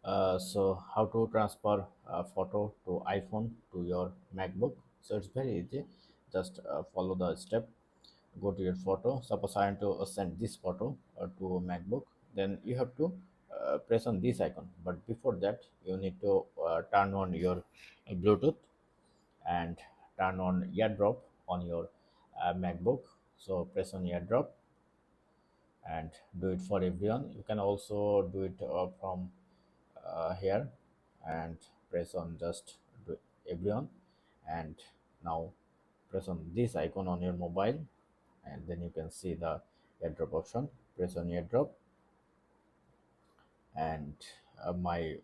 So how to transfer a photo to iPhone to your MacBook? So it's very easy. Just follow the step. Go to your photo. Suppose I want to send this photo to MacBook. Then you have to press on this icon. But before that, you need to turn on your Bluetooth and turn on AirDrop on your MacBook. So press on AirDrop and do it for everyone. You can also do it from here and press on just do everyone, and now press on this icon on your mobile, and then you can see the airdrop option. Press on airdrop, and my